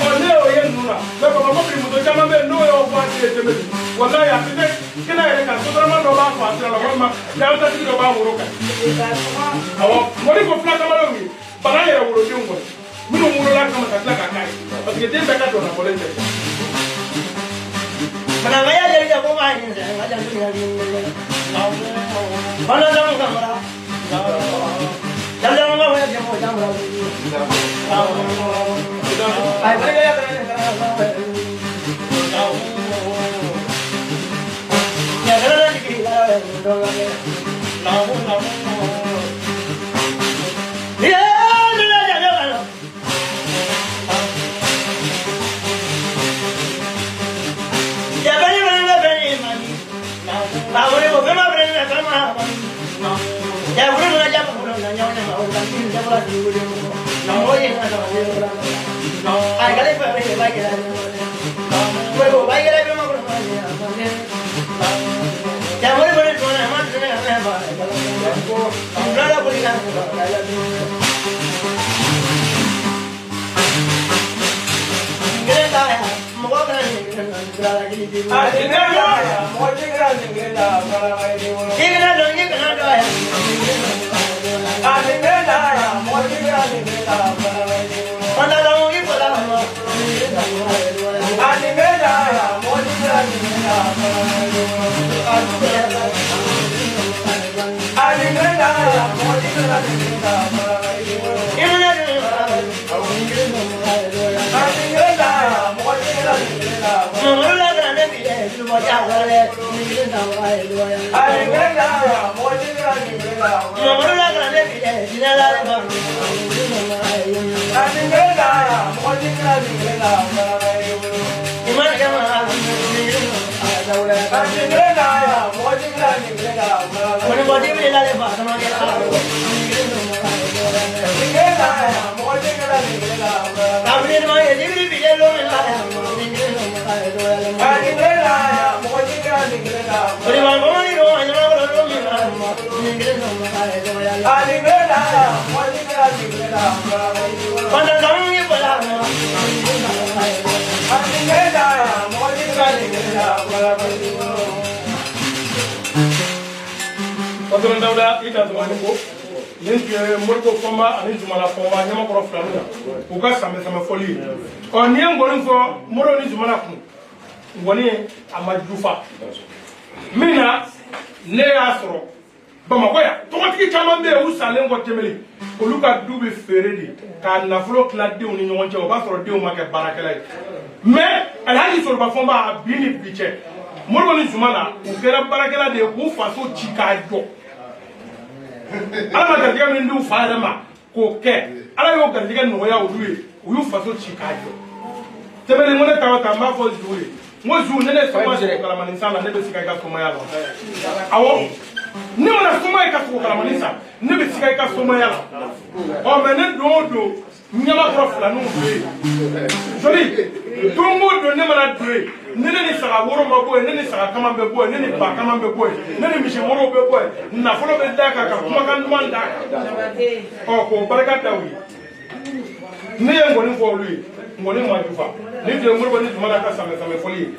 Olha o Yenuna, meu papai primeiro temeli wallahi ya tete kina yere ka so dara ma do ba fa tira la ma ya ta ti do ba woro ka awo mori ko fla ka malo mi bana yere woro di ngo mi no woro la ka ma ta ka kai parce que tembe ka do na bolente mana ngaya dari ko ma ni ngaya ni bana dang ka mara jalan ma wa ya mo jam ra ai bale ya ya gara ni ki la do ga na mo ya la ja ja la ya bale bale mani na mo ko be ma bale na ma ya bule na ja ko na nya na ma la ni ja la ni bule na mo ye na na ai gale pe be ba ke la ko ba ke la be ma ko na ya mo bale ko na ma ne na ba ko na la ko ni na gele ta ya mo ko na ni na la ni ni a ni na ya mo je gra ni na para ba ni wo ni na do ni na do ya a ni na ya mo je gra ni na para ba ni wo Manda la mo ko la mo a ni na ya mo je gra ni na para ba ni wo a ni na ya mo je gra ni na para ba ni wo ni na do mo la gra ne bi le lu mo ja la le ni na wa lu ya mo la gra ne bi le ni na la le ba ni ma ja ma mo mo di bi la le ba ma ke la ta bi ni ma ye di bi le lo la Ori ma mo ni ro anya ma ro mi na ma ni ngre no ma ai do ya Panda dang ni pala ma Patron Dauda ita zuma ko nin ke morko foma ani zumala foma nyama ko flamu u ka sambe foli o ni ngoni fo moro ni zumala ku ngoni amajufa mina ne ya soro Bamako ya tokotigi caman be u salen ko temeli olu ka du be fere di ka nafolo kila denw ni ɲɔgɔn cɛ o b'a sɔrɔ denw ma kɛ baarakɛla ye mais alhaji soroba fɔnba a bi ni bi cɛ Modibo ni Zumana u kɛra baarakɛla de ye k'u faso ci k'a jɔ ala ma garijɛgɛ min d'u fa yɛrɛ ma k'o kɛ ala y'o garijɛgɛ nɔgɔya olu ye u y'u faso ci k'a jɔ temeli ŋo ne tawa ta n b'a fɔ Zu ye n ko Zu ne ne sɔgɔma sɔrɔ kalamani san la ne bɛ se ka i ka sɔmaya la awɔ ne mana soma i ka sogo kalamani san ne bɛ siga i ka somaya la ɔ mɛ ne don o don ɲamakɔrɔ filaninw bɛ yen sori don o don ne mana don yen ne ni saga woro ma bɔ yen ne ni saga kama bɛ bɔ yen ne ni ba kama bɛ bɔ yen ne ni misi woro bɛ bɔ yen nafolo bɛ d'a kan ka kumakan duman d'a kan ɔ k'o barika da u ye ne ye nkɔni fɔ olu ye nkɔni ma jufa ne tun ye Modibo ni Zumana ka samɛ fɔli ye